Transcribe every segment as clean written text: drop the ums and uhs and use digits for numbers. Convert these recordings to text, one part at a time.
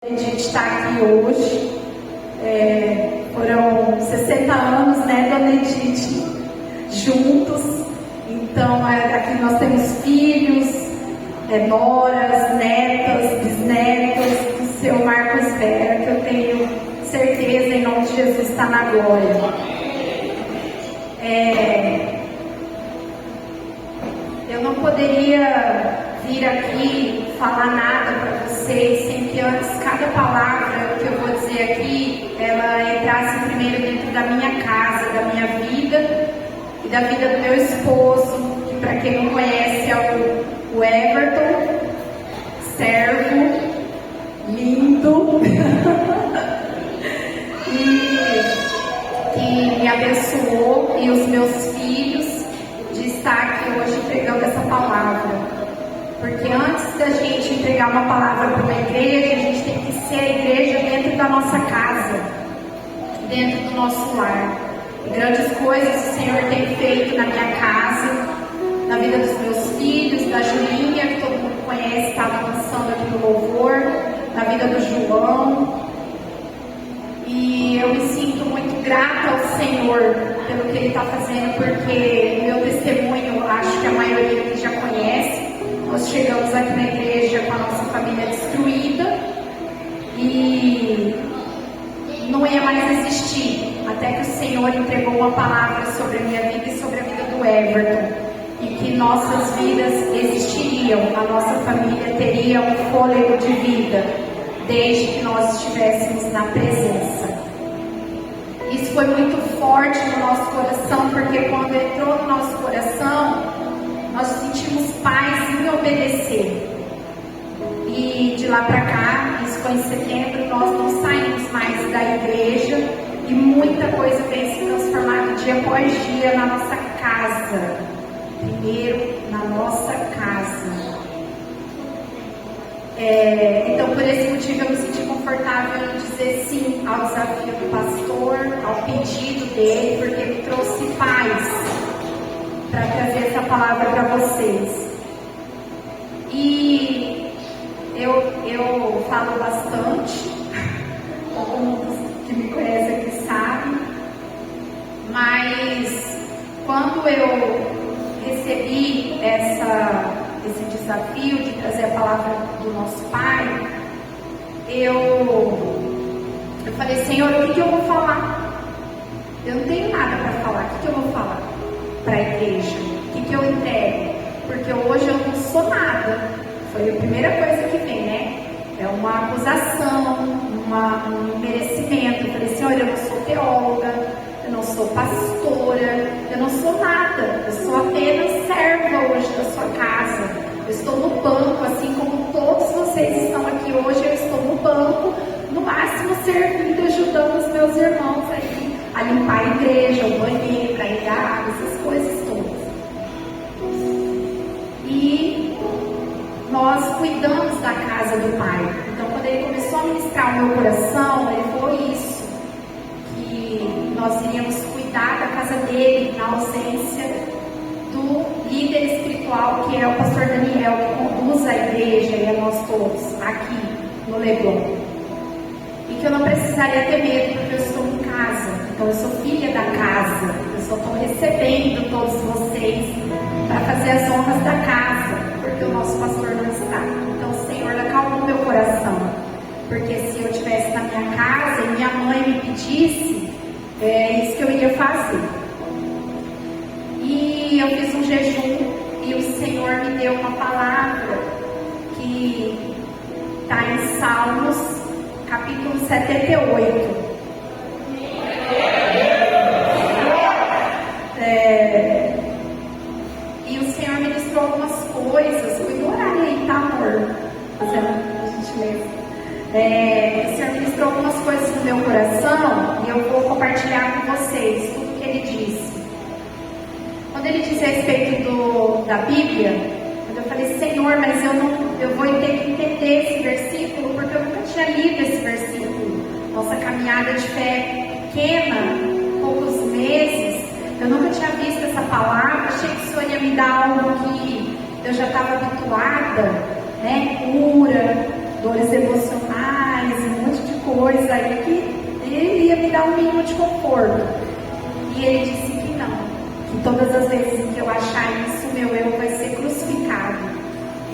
A gente está aqui hoje, foram 60 anos, né, Dona Edith, juntos. Então, aqui nós temos filhos, noras, netas, bisnetos do seu Marcos Vera, que eu tenho certeza, em nome de Jesus, está na glória. Eu não poderia vir aqui falar nada para vocês sem que antes cada palavra que eu vou dizer aqui ela entrasse primeiro dentro da minha casa, da minha vida e da vida do meu esposo, que para quem não conhece é o Everton, servo, lindo e que me abençoou, e os meus filhos, de estar aqui hoje pregando essa palavra. Porque antes da gente entregar uma palavra para uma igreja, a gente tem que ser a igreja dentro da nossa casa, dentro do nosso lar. E grandes coisas o Senhor tem feito na minha casa, na vida dos meus filhos, da Julinha, que todo mundo conhece, estava dançando aqui no louvor, na vida do João. E eu me sinto muito grata ao Senhor pelo que Ele está fazendo, porque o meu testemunho, acho que a maioria aqui já conhece. Nós chegamos aqui na igreja com a nossa família destruída e não ia mais existir, até que o Senhor entregou uma palavra sobre a minha vida e sobre a vida do Everton, e que nossas vidas existiriam, a nossa família teria um fôlego de vida, desde que nós estivéssemos na presença. Isso foi muito forte no nosso coração, porque quando entrou no nosso coração, nós sentimos paz em obedecer. E de lá para cá, isso foi em setembro, nós não saímos mais da igreja e muita coisa vem se transformando dia após dia na nossa casa. Primeiro, na nossa casa. Então, por esse motivo, eu me senti confortável em dizer sim ao desafio do pastor, ao pedido dele, porque ele trouxe paz para trazer essa palavra para vocês. E eu falo bastante, todo mundo que me conhece aqui sabe, mas quando eu recebi esse desafio de trazer a palavra do nosso Pai, eu falei: Senhor, o que eu vou falar? Eu não tenho nada para falar, o que eu vou falar para a igreja? O que eu entrego? Porque hoje eu não sou nada. Foi a primeira coisa que vem, né? É uma acusação, um merecimento. Eu falei: Senhor, eu não sou teóloga, eu não sou pastora, eu não sou nada. Eu sou apenas serva hoje da sua casa. Eu estou no banco, assim como todos vocês estão aqui hoje. Eu estou no banco, no máximo servindo, ajudando os meus irmãos aí a limpar a igreja, o banheiro, a ir água, essas coisas todas. E nós cuidamos da casa do Pai. Então, quando Ele começou a ministrar o meu coração, Ele falou isso, que nós iríamos cuidar da casa dele, na ausência do líder espiritual, que é o pastor Daniel, que conduz a igreja e a nós todos aqui no Leblon. E que eu não precisaria ter medo, porque eu estou em casa. Então, eu sou filha da casa. Eu só estou recebendo todos vocês para fazer as honras da casa, porque o nosso pastor não está. Então, o Senhor acalmou meu coração, porque se eu estivesse na minha casa e minha mãe me pedisse, é isso que eu iria fazer. E eu fiz um jejum e o Senhor me deu uma palavra que está em Salmos, capítulo 78. E o Senhor ministrou algumas coisas. Cuida do horário aí, tá, amor? Fazendo a gentileza. O Senhor ministrou algumas coisas no meu coração e eu vou compartilhar com vocês tudo que Ele disse. Quando Ele disse a respeito da Bíblia, eu falei: Senhor, mas eu vou ter que entender esse versículo, porque eu nunca tinha lido esse versículo. Nossa caminhada de fé pequena, poucos meses, eu nunca tinha visto essa palavra. Achei que o Senhor ia me dar algo que eu já estava habituada, né? Cura, dores emocionais, coisa aí que ele ia me dar um mínimo de conforto. E ele disse que não, que todas as vezes que eu achar isso, meu eu vai ser crucificado.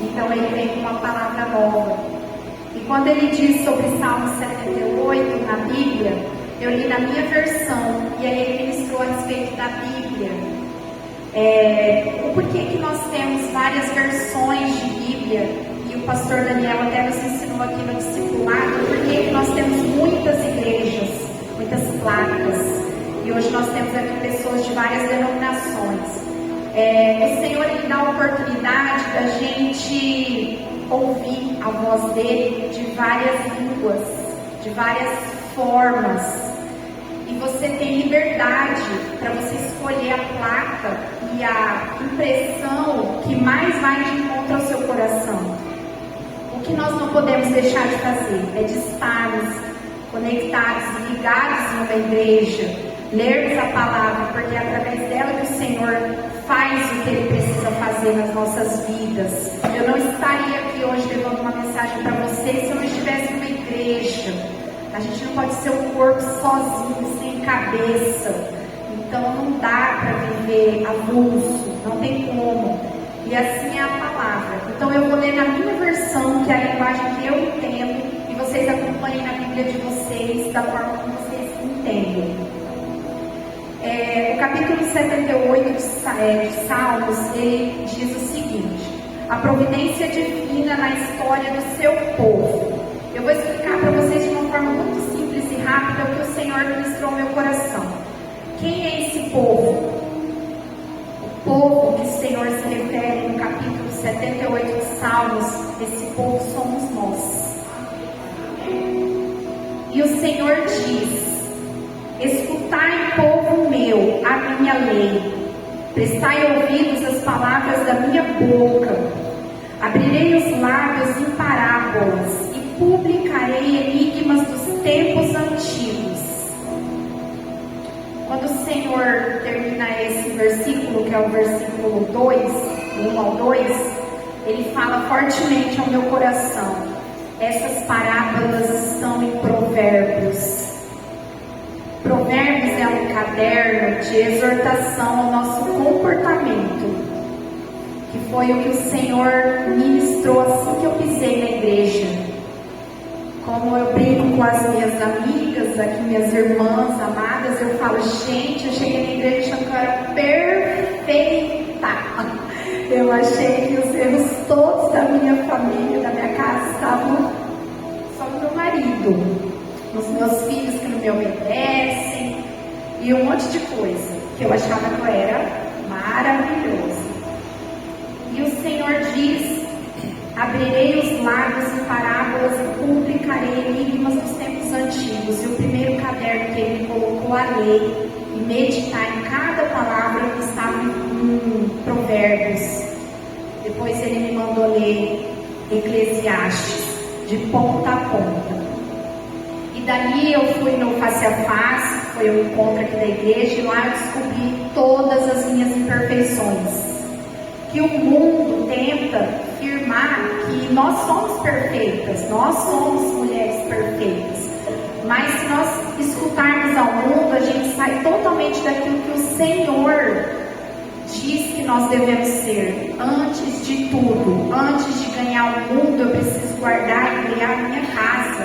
Então ele vem com uma palavra nova. E quando ele diz sobre Salmo 78 na Bíblia, eu li na minha versão, e aí ele ministrou a respeito da Bíblia. O porquê que nós temos várias versões de Bíblia, e o pastor Daniel até nos ensinou aqui no discipulado, porquê que nós temos muitas igrejas, muitas placas, e hoje nós temos aqui pessoas de várias denominações. O Senhor ele dá a oportunidade da gente ouvir a voz dele de várias línguas, de várias formas. E você tem liberdade para você escolher a placa e a impressão que mais vai de encontro ao seu coração. O que nós não podemos deixar de fazer é de estarmos conectados, ligados numa igreja, lermos a palavra, porque é através dela que o Senhor faz o que Ele precisa fazer nas nossas vidas. Eu não estaria aqui hoje levando uma mensagem para vocês se eu não estivesse numa igreja. A gente não pode ser um corpo sozinho, sem cabeça. Então não dá para viver avulso, não tem como. E assim é a palavra. Então eu vou ler na minha versão, que é a linguagem que eu entendo, e vocês acompanhem na Bíblia de vocês, da forma como vocês entendem. O capítulo 78 de Salmos, ele diz o seguinte: a providência divina na história do seu povo. Eu vou explicar para vocês de uma forma muito simples e rápida o que o Senhor ministrou ao meu coração. Quem é esse povo? O povo que o Senhor se refere no capítulo 78 de Salmos, esse povo somos nós. E o Senhor diz: escutai, povo meu, a minha lei, prestai ouvidos às palavras da minha boca, abrirei os lábios em parábolas, publicarei enigmas dos tempos antigos. Quando o Senhor termina esse versículo, que é o versículo 2, 1 ao 2, ele fala fortemente ao meu coração. Essas parábolas estão em Provérbios. Provérbios é um caderno de exortação ao nosso comportamento, que foi o que o Senhor ministrou assim que eu pisei na igreja. Como eu brinco com as minhas amigas, aqui minhas irmãs amadas, eu falo, gente, eu cheguei na igreja achando que eu era perfeita. Eu achei que os erros todos da minha família, da minha casa, estavam só no meu marido, nos meus filhos que não me obedecem, e um monte de coisa, que eu achava que eu era maravilhosa. E o Senhor diz: abrirei os lábios em parábolas e publicarei enigmas dos tempos antigos. E o primeiro caderno que ele colocou a lei e meditar em cada palavra que estava em Provérbios. Depois ele me mandou ler Eclesiastes, de ponta a ponta. E dali eu fui no Face a Face, foi um encontro aqui da igreja, e lá eu descobri todas as minhas imperfeições. Que o mundo tenta afirmar que nós somos perfeitas, nós somos mulheres perfeitas. Mas se nós escutarmos ao mundo, a gente sai totalmente daquilo que o Senhor diz que nós devemos ser. Antes de tudo, antes de ganhar o mundo, eu preciso guardar e ganhar a minha casa.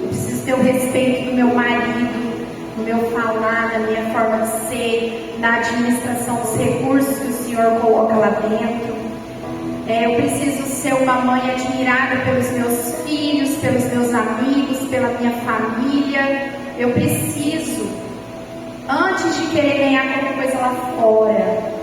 Eu preciso ter o respeito do meu marido, no meu falar, na minha forma de ser, na administração dos recursos que o Senhor coloca lá dentro. Eu preciso ser uma mãe admirada pelos meus filhos, pelos meus amigos, pela minha família. Eu preciso, antes de querer ganhar qualquer coisa lá fora.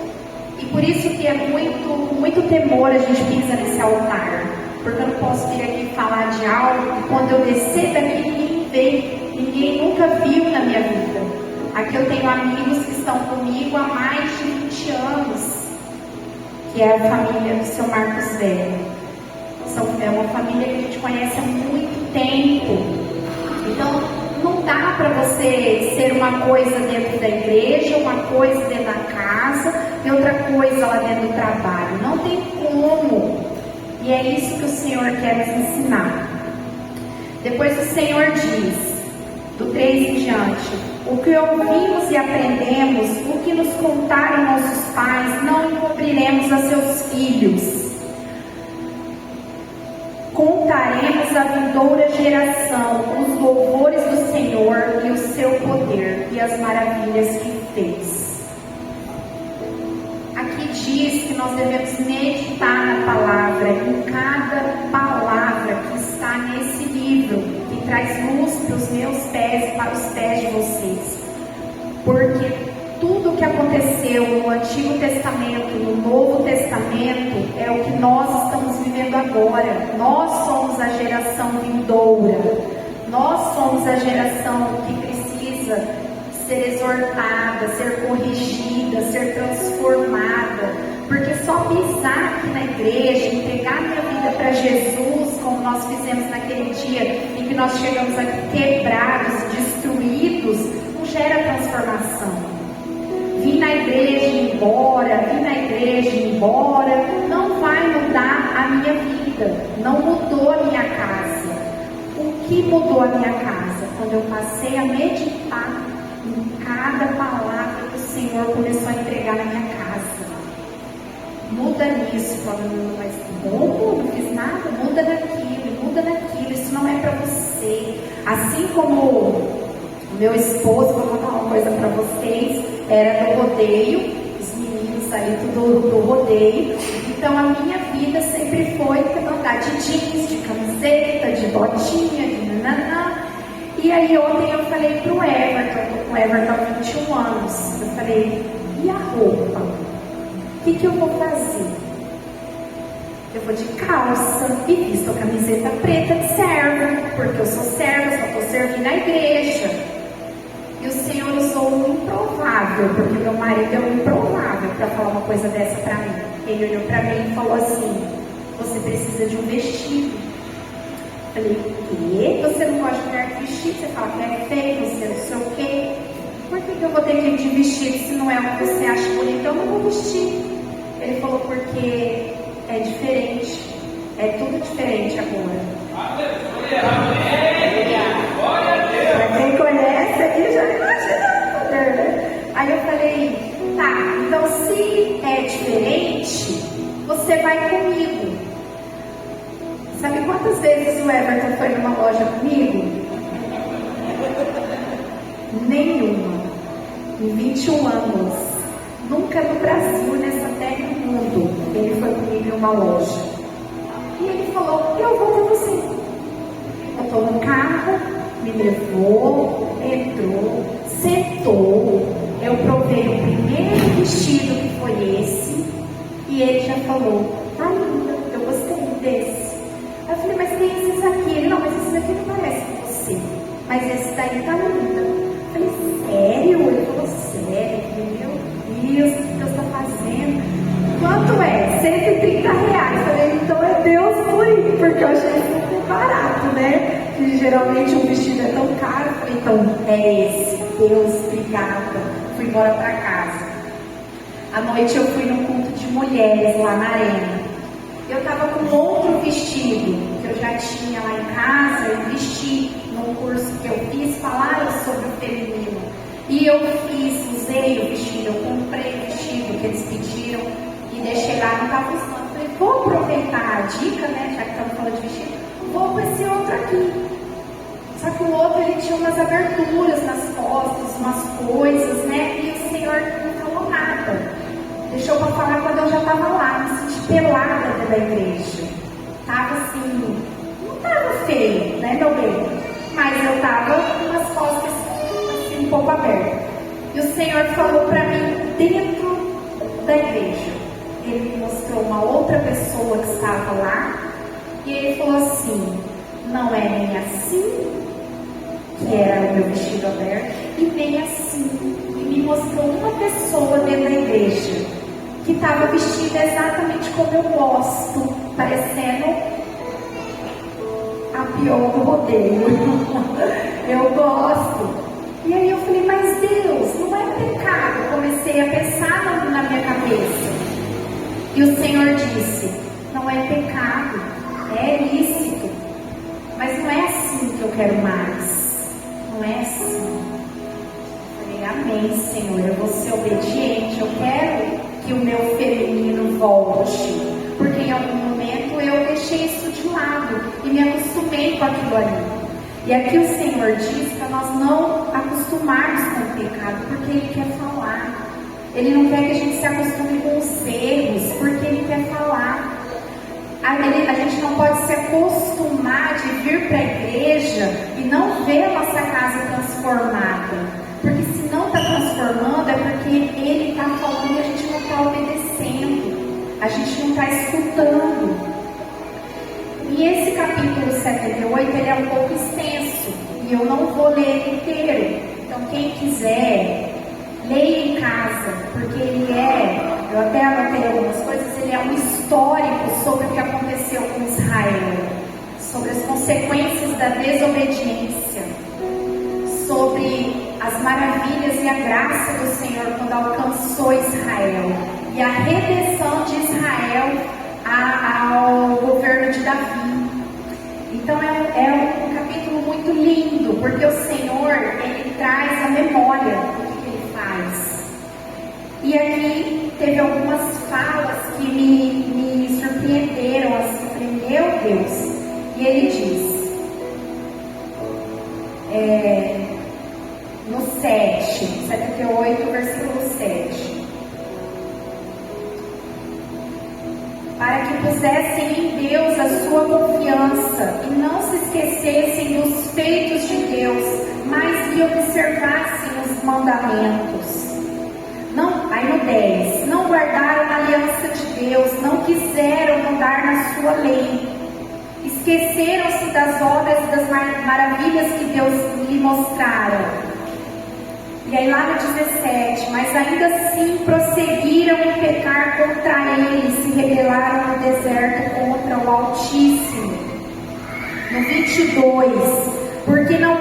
E por isso que é muito temor a gente pisa nesse altar. Porque eu não posso vir aqui falar de algo que quando eu descer daqui ninguém vê. Ninguém nunca viu na minha vida. Aqui eu tenho amigos que estão comigo há mais de 20 anos, que é a família do seu Marcos Velho. É uma família que a gente conhece há muito tempo. Então, não dá para você ser uma coisa dentro da igreja, uma coisa dentro da casa e outra coisa lá dentro do trabalho. Não tem como. E é isso que o Senhor quer nos ensinar. Depois o Senhor diz, do 3 em diante: o que ouvimos e aprendemos, o que nos contaram nossos pais, não encobriremos a seus filhos. Contaremos à vindoura geração os louvores do Senhor e o seu poder e as maravilhas que fez. Aqui diz que nós devemos meditar na palavra, em cada palavra que está nesse livro, que traz luz para os meus pés e para os pés de vocês. Porque tudo o que aconteceu no Antigo Testamento, no Novo Testamento, é o que nós estamos vivendo agora. Nós somos a geração vindoura. Nós somos a geração que precisa ser exortada, ser corrigida, ser transformada. Porque só pisar aqui na igreja, entregar minha vida para Jesus, como nós fizemos naquele dia, em que nós chegamos aqui quebrados, destruídos, não gera transformação. Vim na igreja e ir embora, não vai mudar a minha vida, não mudou a minha casa. O que mudou a minha casa? Quando eu passei a meditar em cada palavra que o Senhor começou a entregar na minha casa. Muda nisso, falando, mas como? Não fiz nada? Muda naquilo, isso não é para você. Assim como o meu esposo, vou contar uma coisa para vocês, era no rodeio, os meninos ali tudo do rodeio, então a minha vida sempre foi andar de jeans, de camiseta, de botinha, de nananã. E aí ontem eu falei pro Everton, tô com o Everton há 21 anos, eu falei, e a roupa? O que eu vou fazer? Eu vou de calça e visto a camiseta preta de serva, porque eu sou serva, só estou servindo na igreja. E o Senhor usou o improvável, porque meu marido é o improvável para falar uma coisa dessa para mim. Ele olhou para mim e falou assim, você precisa de um vestido. Eu falei, o quê? Você não gosta de mulher de vestido? Você fala que é feio, você não sei o quê. Por que eu vou ter que ir de vestido se não é o que você acha bonito? Eu não vou vestir. Ele falou, porque é diferente. É tudo diferente agora. Para quem conhece aqui já imagina o poder, né? Aí eu falei, tá, então se é diferente, você vai comigo. Sabe quantas vezes o Everton foi numa loja comigo? Nenhuma. Em 21 anos. Nunca no Brasil, nessa terra e no mundo, ele foi comigo em uma loja. E ele falou, eu vou com você. Eu estou no carro, me levou, entrou, sentou. Eu provei o primeiro vestido que foi esse. E ele já falou, tá linda, eu gostei desse. Eu falei, mas tem esses aqui. Ele, não, mas esses aqui não parecem com você. Mas esse daí tá linda. Eu falei, sério? Ele falou, sério? Meu Deus, o que Deus está fazendo? Quanto é? R$130. Eu falei, então é Deus por aí, porque eu achei muito barato, né? E geralmente um vestido é tão caro. Eu falei, então é esse. Deus, obrigada. Fui embora para casa. À noite eu fui num culto de mulheres lá na arena. Eu estava com outro vestido que eu já tinha lá em casa. Eu vesti num curso que eu fiz, falaram sobre o feminino. E eu usei o vestido, eu comprei o vestido que eles pediram e deixei lá, não estava usando. Falei, vou aproveitar a dica, né, já que estamos falando de vestido, vou com esse outro aqui. Só que o outro, ele tinha umas aberturas nas costas, umas coisas, né, e o Senhor não falou nada. Deixou para falar quando eu já estava lá, me senti pelada dentro da igreja. Estava assim, não estava feio, né, meu bem? Mas eu estava com as costas um pouco aberto. E o Senhor falou para mim dentro da igreja. Ele me mostrou uma outra pessoa que estava lá e ele falou assim, não é nem assim, que era o meu vestido aberto, e nem assim. E me mostrou uma pessoa dentro da igreja que estava vestida exatamente como eu gosto, parecendo a pior do rodeio. Eu gosto. E aí eu falei, mas Deus, não é pecado. Comecei a pensar na minha cabeça. E o Senhor disse, não é pecado, é lícito. Mas não é assim quero mais. Não é assim. Eu falei, amém, Senhor, eu vou ser obediente, eu quero que o meu feminino volte, porque em algum momento eu deixei isso de lado e me acostumei com aquilo ali. E aqui o Senhor diz para nós não acostumarmos com o pecado, porque Ele quer falar. Ele não quer que a gente se acostume com os erros, porque Ele quer falar. A gente não pode se acostumar de vir para a igreja e não ver a nossa casa transformada, porque se não está transformando é porque Ele está falando e a gente não está obedecendo, a gente não está escutando. E esse capítulo 78 ele é um pouco extenso e eu não vou ler ele inteiro. Então quem quiser, leia em casa, porque ele eu até anotei algumas coisas, ele é um histórico sobre o que aconteceu com Israel, sobre as consequências da desobediência, sobre as maravilhas e a graça do Senhor quando alcançou Israel, e a redenção de Israel ao governo de Davi. Então é um capítulo muito lindo, porque o Senhor, Ele traz a memória do que Ele faz. E aqui teve algumas falas que me surpreenderam, assim, eu falei, meu Deus. E Ele diz, no 78, versículo 7. Para que pusessem em Deus a sua confiança e não se esquecessem dos feitos de Deus, mas que observassem os mandamentos. Não, aí no 10, não guardaram a aliança de Deus, não quiseram andar na sua lei, esqueceram-se das obras e das maravilhas que Deus lhe mostraram. E aí lá no 17, mas ainda assim prosseguiram em pecar contra Ele, se rebelaram no deserto contra o Altíssimo. No 22, porque não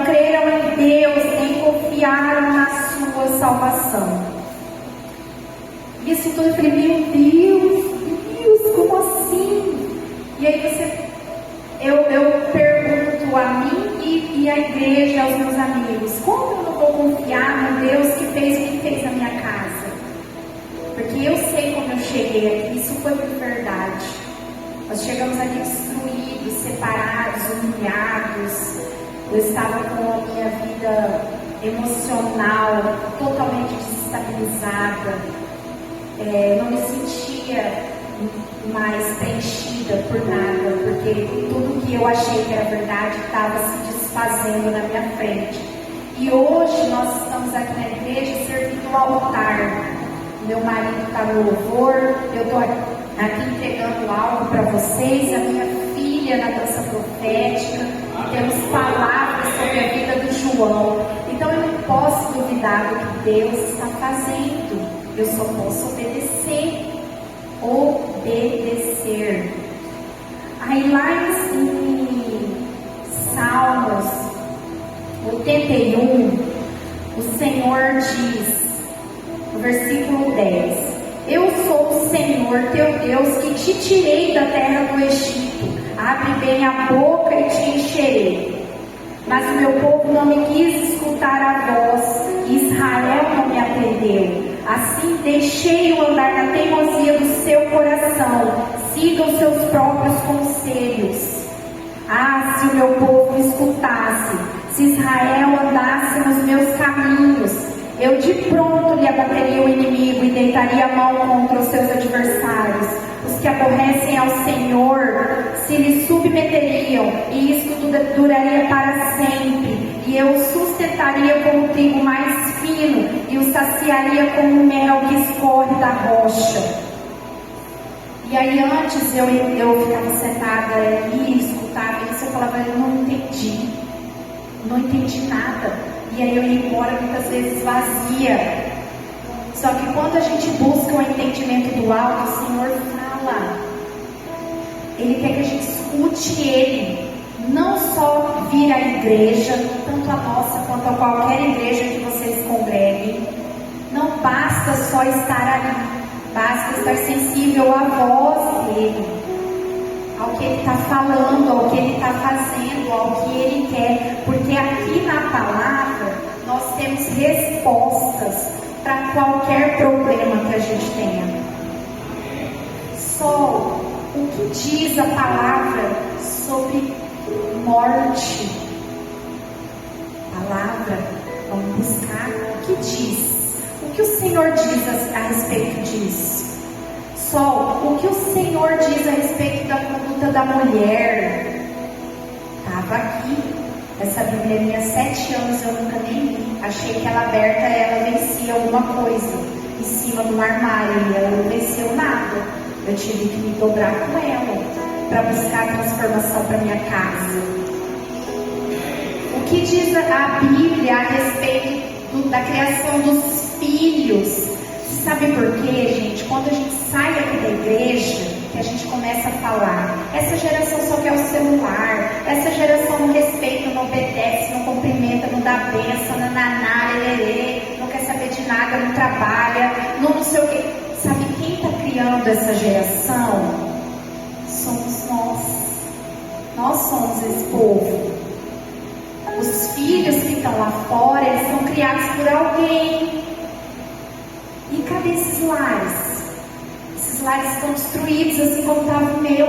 creram em Deus, nem confiaram na sua salvação. Isso tudo eu falei, meu Deus, como assim? E aí eu pergunto a mim e a igreja, aos meus amigos, como eu não vou confiar no Deus que fez o que fez na minha casa? Porque eu sei como eu cheguei aqui, isso foi por verdade. Nós chegamos aqui destruídos, separados, humilhados. Eu estava com a minha vida emocional totalmente desestabilizada. Não me sentia mais preenchida por nada, porque tudo que eu achei que era verdade estava se desfazendo na minha frente. E hoje nós estamos aqui na igreja servindo ao altar. Meu marido está no louvor, eu estou aqui entregando algo para vocês, a minha filha na dança profética, e temos palavras sobre a vida do João. Então eu não posso duvidar do que Deus está fazendo, eu só posso obedecer. Aí lá em Salmos 81, o Senhor diz, no versículo 10, eu sou o Senhor teu Deus que te tirei da terra do Egito, abre bem a boca e te encherei. Mas o meu povo não me quis escutar a voz, e Israel não me atendeu. Assim deixei-o andar na teimosia do seu coração, siga os seus próprios conselhos. Ah, se o meu povo me escutasse, se Israel andasse nos meus caminhos, eu de pronto lhe abateria o inimigo e deitaria a mão contra os seus adversários. Os que aborrecem ao Senhor se lhe submeteriam, e isto duraria para sempre. E eu o sustentaria como o trigo mais fino, e o saciaria como o mel que escorre da rocha. E aí antes eu ficava sentada ali e escutava isso, eu falava, eu não entendi nada. E aí eu ia embora muitas vezes vazia. Só que quando a gente busca o entendimento do alto, o Senhor fala. Ele quer que a gente escute Ele. Não só vir à igreja, tanto a nossa quanto a qualquer igreja que vocês congreguem. Não basta só estar ali. Basta estar sensível à voz dEle. ao que Ele está falando, ao que Ele está fazendo, ao que Ele quer, porque aqui na palavra nós temos respostas para qualquer problema que a gente tenha. Sol, o que diz a palavra sobre morte? Palavra, vamos buscar o que diz. O que o Senhor diz a respeito disso? Sol, o que o Senhor diz a respeito da conduta da mulher? Estava aqui. Essa Bíblia é minha, 7 anos, eu nunca nem li. Achei que ela aberta, ela vencia alguma coisa em cima do armário e ela não venceu nada. Eu tive que me dobrar com ela para buscar transformação para minha casa. O que diz a Bíblia a respeito da criação dos filhos? Sabe por quê, gente? Quando a gente sai aqui da igreja, que a gente começa a falar, essa geração só quer o celular, essa geração não respeita, não obedece, não cumprimenta, não dá bênção, nananá, lerê, não quer saber de nada, não trabalha, não sei o quê. Sabe quem está criando essa geração? Somos nós. Nós somos esse povo. Os filhos que estão lá fora, eles são criados por alguém. E cadê esses lares? Esses lares estão destruídos, assim como estava o meu.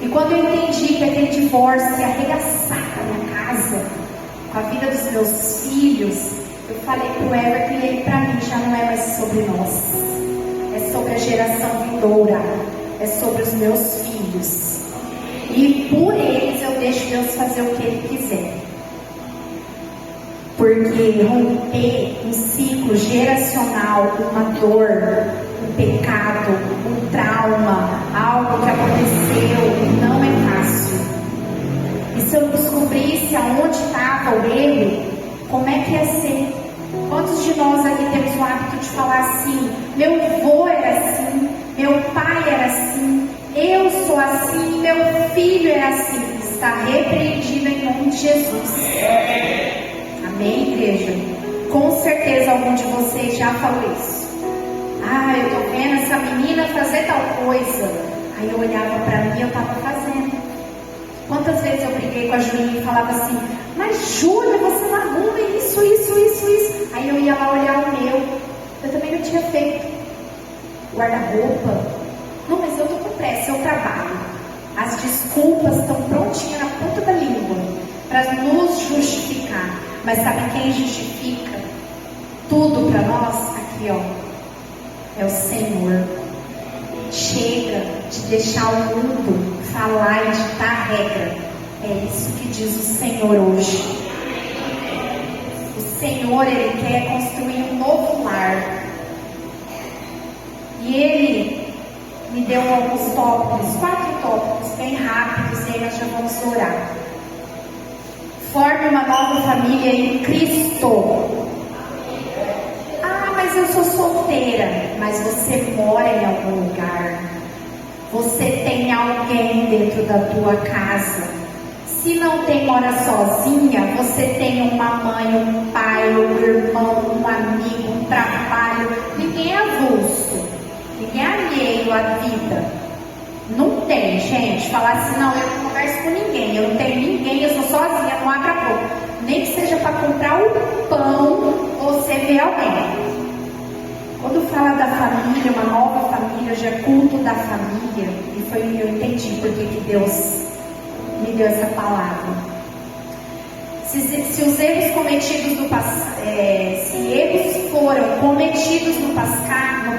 E quando eu entendi que aquele divórcio ia arregaçar a minha casa, com a vida dos meus filhos, eu falei para o Everton e ele, para mim, já não é mais sobre nós. É sobre a geração vindoura. É sobre os meus filhos. E por eles eu deixo Deus fazer o que Ele quiser. Porque romper um ciclo geracional, uma dor, um pecado, um trauma, algo que aconteceu, não é fácil. E se eu descobrisse aonde estava o erro, como é que ia ser? Quantos de nós aqui temos o hábito de falar assim: meu avô era assim, meu pai era assim, eu sou assim, meu filho é assim? Está repreendido em nome de Jesus. Amém, igreja? Com certeza algum de vocês já falou isso. Ah, eu estou vendo essa menina fazer tal coisa. Aí eu olhava para mim e eu estava fazendo. Quantas vezes eu briguei com a Julinha e falava assim: mas Júlia, você não arruma isso. Aí eu ia lá olhar o meu. Eu também não tinha feito. Guarda-roupa. Não, mas eu estou com pressa, eu trabalho. As desculpas estão prontinhas na ponta da língua para nos justificar. Mas sabe quem justifica tudo para nós? Aqui, ó. É o Senhor. Chega de deixar o mundo falar e ditar a regra. É isso que diz o Senhor hoje. O Senhor, Ele quer construir um novo lar. E Ele me deu alguns tópicos, 4 tópicos bem rápidos, e aí nós já vamos orar. Forme uma nova família em Cristo. Ah, mas eu sou solteira. Mas você mora em algum lugar. Você tem alguém dentro da tua casa. Se não tem, mora sozinha, você tem uma mãe, um pai, um irmão, um amigo, um trabalho. Ninguém é avulso. Ninguém é alheio à vida. Não tem, gente. Falar assim: não, eu não converso com ninguém, eu não tenho ninguém, eu sou sozinha, não abro a boca. Nem que seja para comprar um pão, você vê alguém. Quando fala da família, uma nova família, já é culto da família. E foi eu entendi porque que Deus me deu essa palavra. Se os erros cometidos no passado, se erros foram cometidos no passado,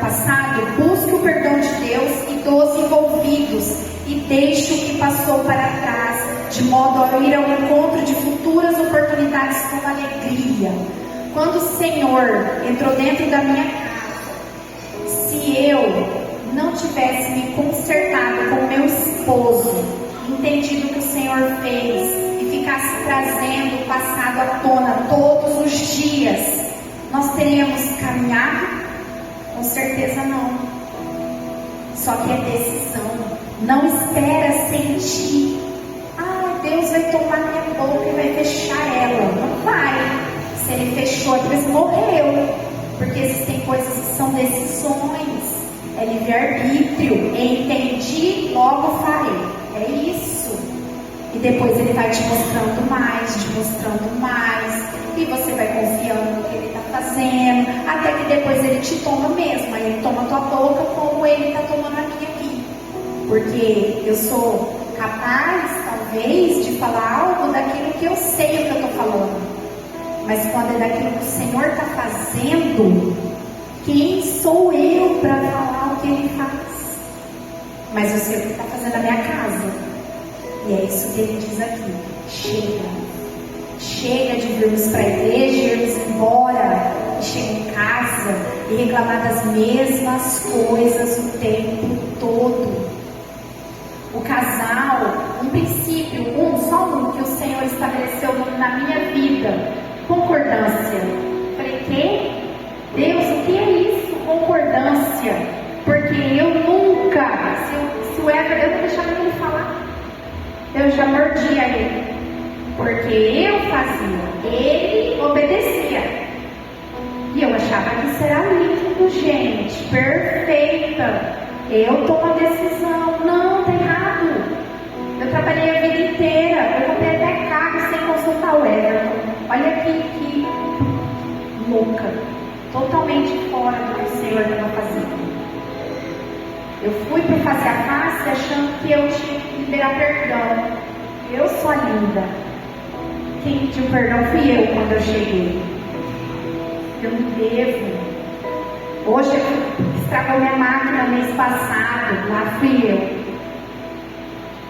busque o perdão de Deus e dos envolvidos e deixe o que passou para trás, de modo a ir ao encontro de futuras oportunidades com alegria. Quando o Senhor entrou dentro da minha casa, se eu não tivesse me consertado com meu esposo, entendido o que o Senhor fez, ficasse trazendo o passado à tona todos os dias, nós teríamos caminhado? Com certeza não. Só que é decisão. Não espera sentir: ah, Deus vai tomar minha boca e vai fechar ela. Não vai. Se Ele fechou, Deus morreu. Porque existem coisas que são decisões. É livre-arbítrio. Entendi, logo farei. é isso. E depois ele vai te mostrando mais, e você vai confiando no que ele está fazendo, até que depois ele te toma mesmo, aí ele toma a tua boca como ele está tomando a minha aqui. Porque eu sou capaz, talvez, de falar algo daquilo que eu sei o que eu estou falando. Mas quando é daquilo que o Senhor está fazendo, quem sou eu para falar o que Ele faz? Mas eu sei o que Ele está fazendo na minha casa. E é isso que Ele diz aqui. Chega de virmos para a igreja, irmos embora, e chegar em casa e reclamar das mesmas coisas o tempo todo. O casal, um princípio, só um que o Senhor estabeleceu na minha vida: concordância. Falei, que? Deus, o que é isso? Concordância. Porque eu nunca, se o Éder, eu não deixava ele falar, eu já mordia ele. Porque eu fazia, ele obedecia. E eu achava que isso era lindo, gente, perfeita. Eu tomo a decisão. Não, tá errado. Eu trabalhei a vida inteira. Eu comprei até carro sem consultar o Everton. Olha que louca. Totalmente fora do que o Senhor estava fazendo. Eu fui para fazer a face achando que eu tinha que liberar perdão. Eu sou a linda. Quem pediu perdão fui eu quando eu cheguei. Eu me devo. Hoje estragou minha máquina mês passado, lá fui eu.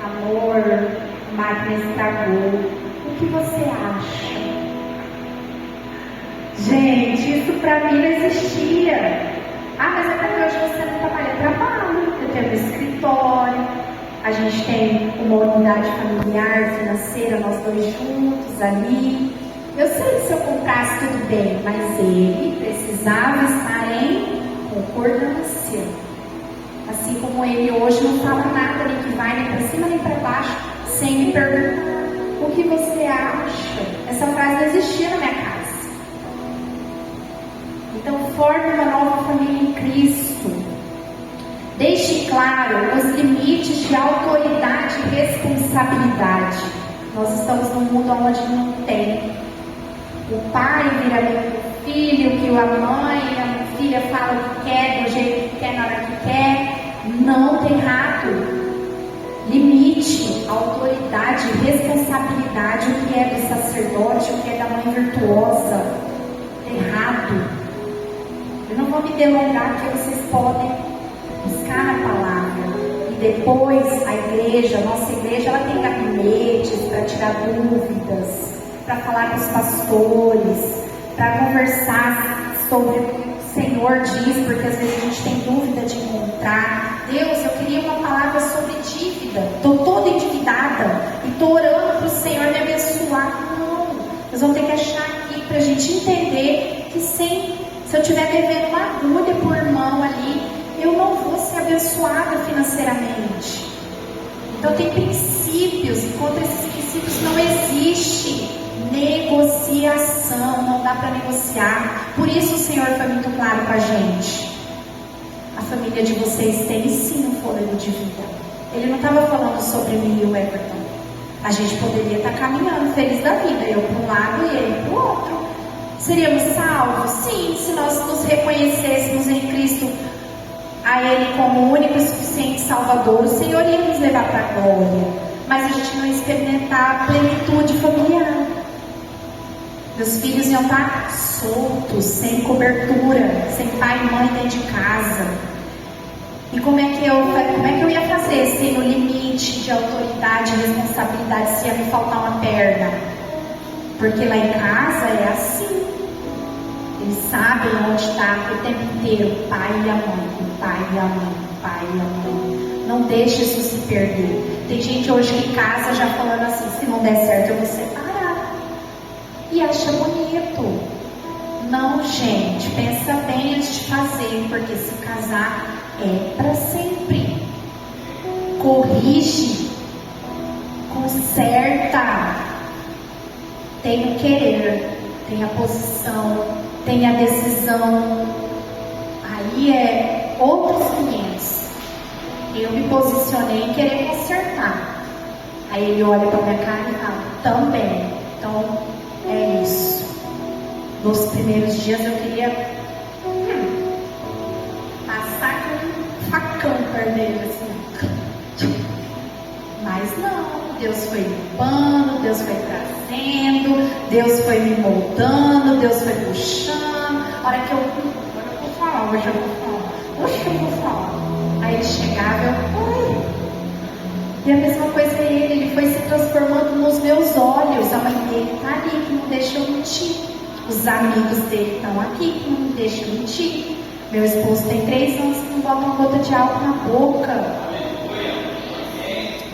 Amor, a máquina estragou. O que você acha? Gente, isso pra mim não existia. Mas é porque hoje você não trabalha. Eu trabalho, eu tenho um escritório, a gente tem uma unidade familiar, financeira, nós dois juntos ali. Eu sei que se eu comprasse tudo bem, mas ele precisava estar em concordância. Assim como ele hoje não fala nada, nem que vai nem para cima nem para baixo, sem me perguntar: o que você acha? Essa frase não existia na minha casa. Então, forme uma nova família em Cristo. Deixe claro os limites de autoridade e responsabilidade. Nós estamos num mundo onde não tem. O pai vira o filho, que a mãe, a filha fala o que quer, do jeito que quer, na hora que quer. Não tem errado. Limite, autoridade, responsabilidade, o que é do sacerdote, o que é da mãe virtuosa. Errado. Eu não vou me delongar, porque vocês podem buscar na palavra. E depois a igreja, a nossa igreja, ela tem gabinetes para tirar dúvidas, para falar com os pastores, para conversar sobre o que o Senhor diz, porque às vezes a gente tem dúvida de encontrar. Deus, eu queria uma palavra sobre dívida. Estou toda endividada e estou orando para o Senhor me abençoar. Não, nós vamos ter que achar aqui para a gente entender que se eu estiver devendo uma agulha por irmão ali, eu não vou ser abençoada financeiramente. Então tem princípios, e contra esses princípios não existe negociação, não dá para negociar. Por isso o Senhor foi muito claro com a gente. A família de vocês tem sim um fôlego de vida. Ele não estava falando sobre mim e o Everton. A gente poderia estar caminhando feliz da vida, eu para um lado e ele para o outro. Seríamos salvos? Sim, se nós nos reconhecêssemos em Cristo, a Ele como único e suficiente Salvador. O Senhor ia nos levar para a glória, mas a gente não ia experimentar a plenitude familiar. Meus filhos iam estar soltos, sem cobertura, sem pai e mãe dentro de casa. E como é que eu ia fazer se no limite de autoridade e responsabilidade se ia me faltar uma perna? Porque lá em casa é assim. Eles sabem onde está o tempo inteiro, o pai e a mãe, o pai e a mãe, o pai e a mãe. Não deixe isso se perder. Tem gente hoje que casa já falando assim: se não der certo eu vou separar. E acha bonito. Não, gente, pensa bem antes de fazer, porque se casar é para sempre. Corrige, conserta, tem o querer, tem a posição, tem a decisão. Aí é outros 500. Eu me posicionei em querer consertar. Aí ele olha para minha cara e fala, também. Então, é isso. Nos primeiros dias eu queria passar com um facão perto dele, assim. Mas não, Deus foi limpando, Deus foi trazendo, Deus foi me moldando, Deus foi puxando. A hora que eu vou falar, hoje eu vou falar. Aí ele chegava, e a mesma coisa é ele foi se transformando nos meus olhos. A mãe dele está ali, que não deixa eu mentir. Os amigos dele estão aqui, que não deixam eu mentir. Meu esposo tem 3 anos que não bota uma gota de álcool na boca.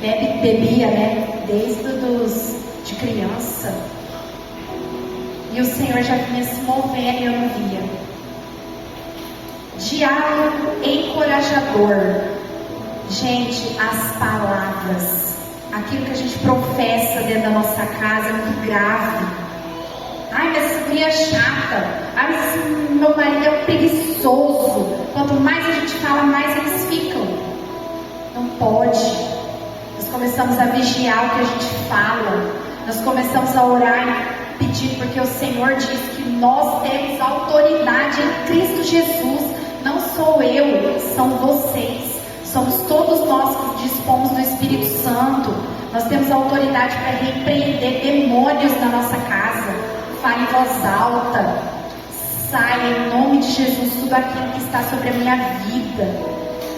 Bebia, né? Desde de criança. E o Senhor já vinha se movendo e eu não via. Diálogo encorajador. Gente, as palavras, aquilo que a gente professa dentro da nossa casa é muito grave. Ai, mas essa mulher é chata. Ai, mas esse meu marido é preguiçoso. Quanto mais a gente fala, mais eles ficam. Não pode. Nós começamos a vigiar o que a gente fala. Nós começamos a orar e pedir, porque o Senhor diz que nós temos autoridade em Cristo Jesus. Não sou eu, são vocês. Somos todos nós que dispomos do Espírito Santo. Nós temos autoridade para repreender demônios na nossa casa. Fale em voz alta. Saia em nome de Jesus tudo aquilo que está sobre a minha vida,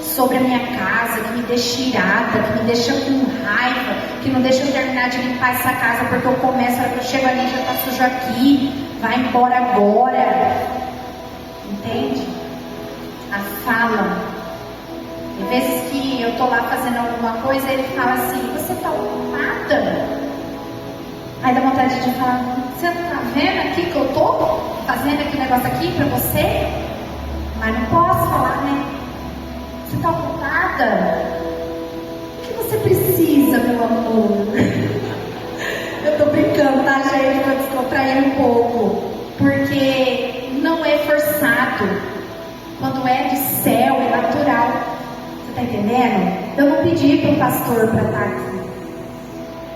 sobre a minha casa, que me deixa irada, que me deixa com raiva, que não deixa eu terminar de limpar essa casa, porque eu começo, a hora que eu chego ali já está sujo aqui. Vai embora agora. Entende? A fala. Às vezes que eu estou lá fazendo alguma coisa, ele fala assim, você está ocupada? Aí dá vontade de falar, você está vendo aqui que eu estou fazendo aquele negócio aqui para você? Mas não posso falar, né? Você está ocupada? O que você precisa, meu amor? Eu estou brincando, tá, gente? Para descontrair um pouco. Porque não é forçado. Quando é do céu, é natural. Você está entendendo? Eu não pedi para o pastor para estar aqui.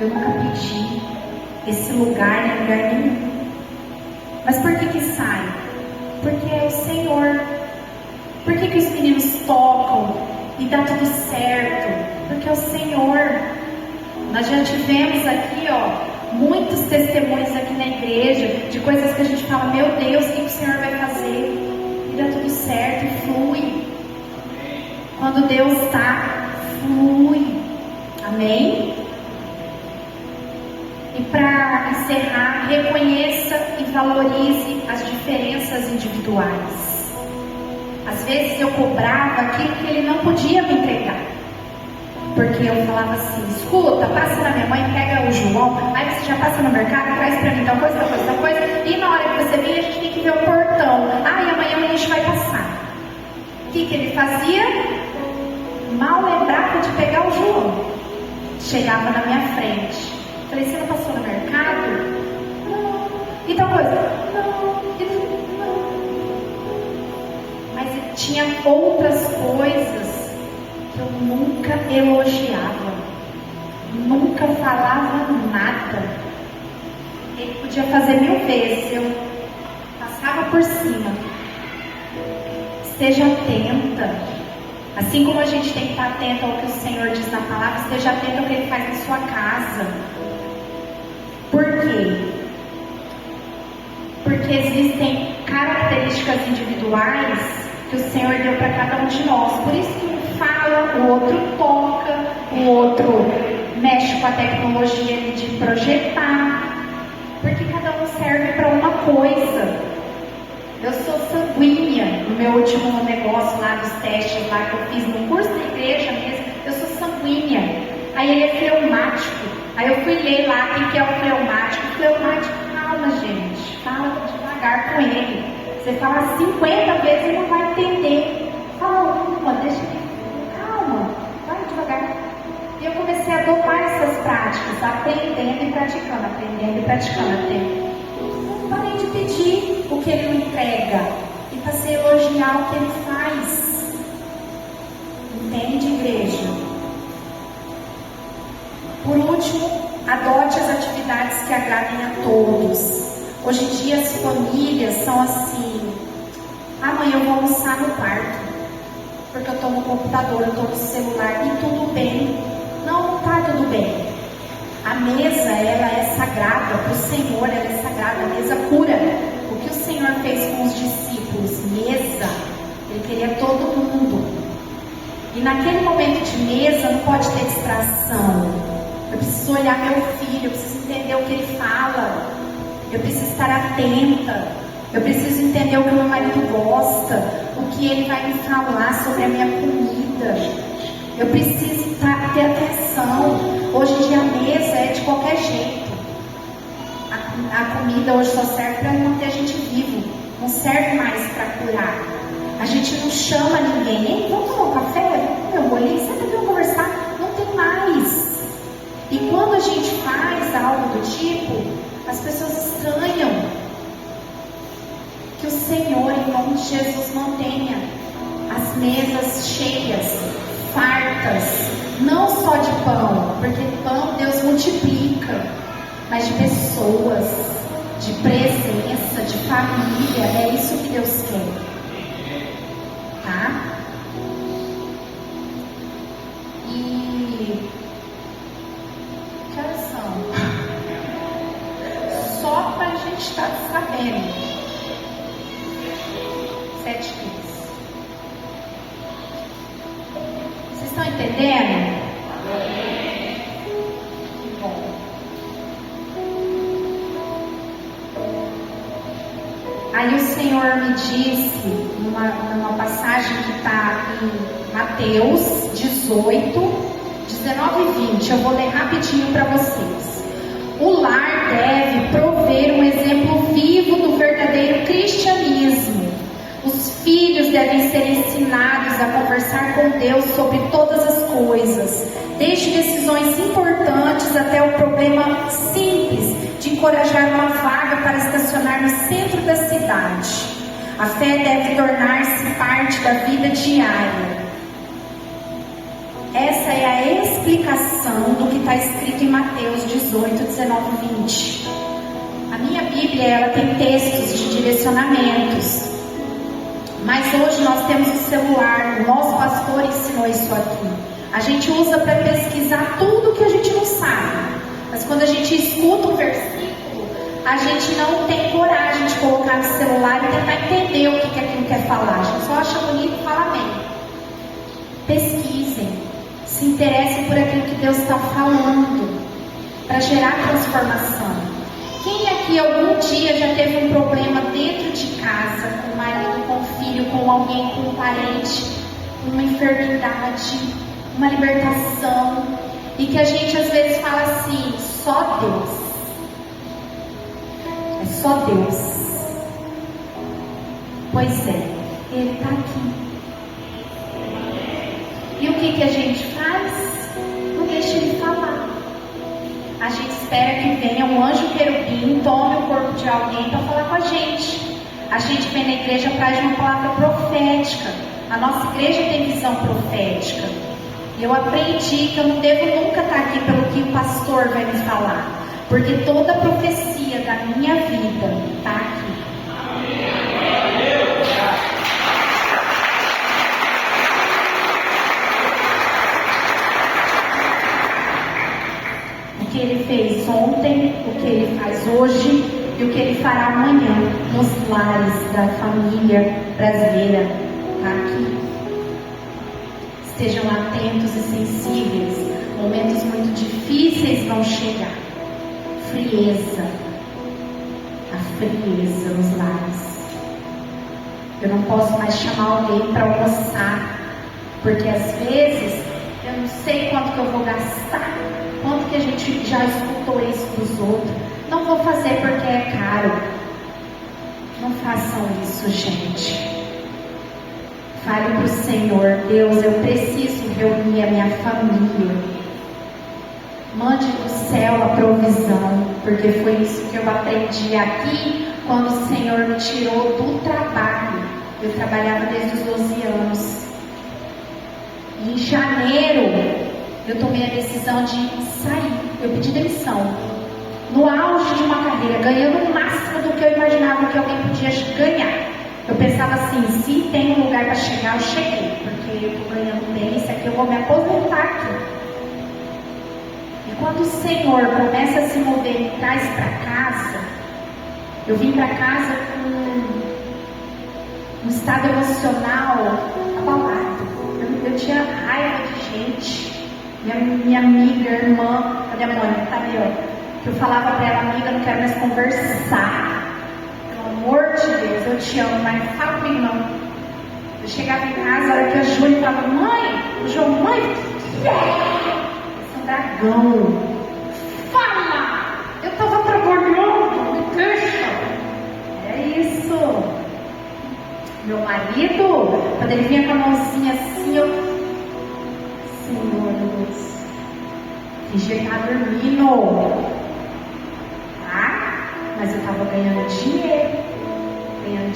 Eu nunca pedi esse lugar em lugar nenhum. Mas por que sai? Porque é o Senhor. Por que os meninos tocam e dá tudo certo? Porque é o Senhor. Nós já tivemos aqui, muitos testemunhos aqui na igreja de coisas que a gente fala, meu Deus, o que o Senhor vai fazer? E dá tudo certo e flui. Quando Deus está, flui. Amém? E para encerrar, reconheça e valorize as diferenças individuais. Às vezes eu cobrava aquilo que ele não podia me entregar. Porque eu falava assim, escuta, passa na minha mãe, pega o João, aí você já passa no mercado, traz pra mim tal coisa, tal coisa, tal coisa, e na hora que você vir, a gente tem que ver o portão. E amanhã a gente vai passar. O que ele fazia? Mal lembrava de pegar o João. Chegava na minha frente. Falei, você não passou no mercado? Não. E tal coisa? Não. Mas tinha outras coisas que eu nunca elogiava, nunca falava nada. Ele podia fazer 1000 vezes, eu passava por cima. Esteja atenta, assim como a gente tem que estar atento ao que o Senhor diz na palavra, esteja atento ao que Ele faz na sua casa. Por quê? Porque existem características individuais que o Senhor deu para cada um de nós. Por isso que um fala, o outro toca, o outro mexe com a tecnologia de projetar. Porque cada um serve para uma coisa. Eu sou sanguínea. No meu último negócio lá dos testes lá que eu fiz no curso da igreja mesmo, eu sou sanguínea. Aí ele é fleumático. Aí eu fui ler lá quem que é o fleumático. Fleumático, calma, gente. Fala devagar com ele. Você fala 50 vezes e não vai entender. Fala uma, deixa ele. Calma, vai devagar. E eu comecei a adotar essas práticas, aprendendo e praticando, até. Não parei de pedir o que ele me entrega e passei a elogiar o que ele faz. Entende, igreja? Por último, adote as atividades que agradem a todos. Hoje em dia as famílias são assim: amanhã eu vou almoçar no quarto, porque eu estou no computador, eu estou no celular, e tudo bem. Não está tudo bem. A mesa, ela é sagrada para o Senhor, ela é sagrada, a mesa cura. O que o Senhor fez com os discípulos? Mesa. Ele queria todo mundo. E naquele momento de mesa não pode ter distração. Eu preciso olhar meu filho, eu preciso entender o que ele fala, eu preciso estar atenta, eu preciso entender o que o meu marido gosta, o que ele vai me falar sobre a minha comida. Eu preciso ter atenção. Hoje em dia a mesa é de qualquer jeito. A comida hoje só serve para manter a gente vivo, não serve mais para curar. A gente não chama ninguém: ei, vamos tomar um café, vamos comer um bolinho, senta aqui, vamos conversar. Não tem mais. E quando a gente faz algo do tipo, as pessoas estranham. Que o Senhor, em nome de Jesus, mantenha as mesas cheias, fartas, não só de pão, porque pão Deus multiplica, mas de pessoas, de presença, de família. É isso que Deus quer. Tá? E que horas são? Só para a gente estar sabendo. 7h15. Vocês estão entendendo? Que bom. Aí o Senhor me disse, numa passagem que está em Mateus 18, 19 e 20, eu vou ler rapidinho para vocês. O lar deve prover um exemplo vivo do verdadeiro cristianismo. Os filhos devem ser ensinados a conversar com Deus sobre todas as coisas, desde decisões importantes até o problema simples de encorajar uma vaga para estacionar no centro da cidade. A fé deve tornar-se parte da vida diária. Essa é a explicação do que está escrito em Mateus 18, 19 e 20. A minha Bíblia, ela tem textos de direcionamentos. Mas hoje nós temos o celular, o nosso pastor ensinou isso aqui. A gente usa para pesquisar tudo que a gente não sabe. Mas quando a gente escuta um versículo, a gente não tem coragem de colocar no celular e tentar entender o que aquilo quer falar. A gente só acha bonito e fala bem. Pesquisem, se interessem por aquilo que Deus está falando, para gerar transformação. Quem aqui algum dia já teve um problema dentro de casa, com o marido, com o filho, com alguém, com um parente, uma enfermidade, uma libertação, e que a gente às vezes fala assim: só Deus, é só Deus. Pois é, Ele está aqui. E o que a gente faz? Não deixa Ele falar. A gente espera que venha um anjo querubim, tome o corpo de alguém para falar com a gente. A gente vem na igreja atrás de uma palavra profética. A nossa igreja tem visão profética. E eu aprendi que eu não devo nunca estar aqui pelo que o pastor vai me falar, porque toda a profecia da minha vida está aqui. O que Ele fez ontem, o que Ele faz hoje e o que Ele fará amanhã nos lares da família brasileira está aqui. Estejam atentos e sensíveis. Momentos muito difíceis vão chegar. Frieza. A frieza nos lares. Eu não posso mais chamar alguém para almoçar, porque às vezes eu não sei quanto que eu vou gastar, quanto que a gente já escutou isso dos outros. Não vou fazer porque é caro. Não façam isso, gente. Fale para o Senhor: Deus, eu preciso reunir a minha família. Mande do céu a provisão, porque foi isso que eu aprendi aqui quando o Senhor me tirou do trabalho. Eu trabalhava desde os 12 anos. E em janeiro eu tomei a decisão de sair. Eu pedi demissão. No auge de uma carreira, ganhando o máximo do que eu imaginava que alguém podia ganhar. Eu pensava assim, se tem um lugar para chegar, eu cheguei. Porque eu estou ganhando bem, isso aqui eu vou me aposentar aqui. E quando o Senhor começa a se mover e me traz para casa, eu vim para casa com um estado emocional abalado. Eu tinha raiva de gente. Minha amiga, irmã, cadê a Mônica? Tá ali, ó. Eu falava para ela, amiga, não quero mais conversar. Pelo amor de Deus, eu te amo, mas fala comigo não. Eu chegava em casa, a hora que a Júlia falava, mãe, o João, mãe, o que é? Esse é um dragão. Fala! Eu tava trabalhando, me deixa. É isso. Meu marido, quando ele vinha com a mãozinha assim, eu... Senhor Deus, fingia que tava dormindo. Mas eu estava ganhando dinheiro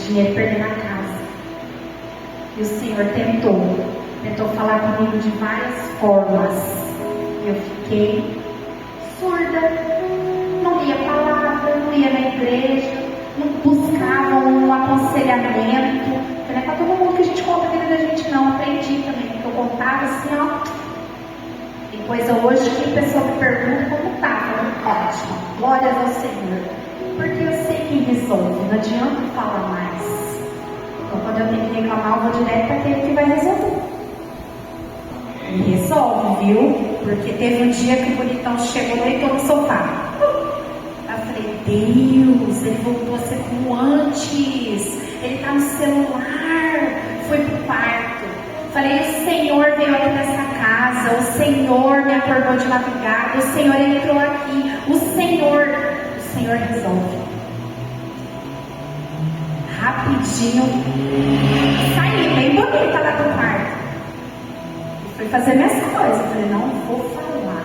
e perdendo a casa. E o Senhor tentou falar comigo de várias formas. Eu fiquei surda, não lia palavra, não ia na igreja, não buscava um aconselhamento. Não é para todo mundo que a gente conta a vida da gente, não. Aprendi também, porque eu contava assim, ó. Tem coisa hoje que a pessoa me pergunta como estava. Ótimo, glórias ao Senhor. Porque eu sei quem resolve, não adianta falar mais. Então, quando eu tenho que reclamar, eu vou direto para aquele que vai resolver. E resolve, viu? Porque teve um dia que o bonitão chegou e deitou no sofá. Eu falei, Deus, ele voltou a ser como antes. Ele está no celular. Foi pro quarto. Falei, o Senhor veio aqui nessa casa. O Senhor me acordou de madrugada. O Senhor entrou aqui. O Senhor resolve. Rapidinho, saí bem bonita lá do quarto. E fui fazer minhas coisas. Eu falei, não vou falar.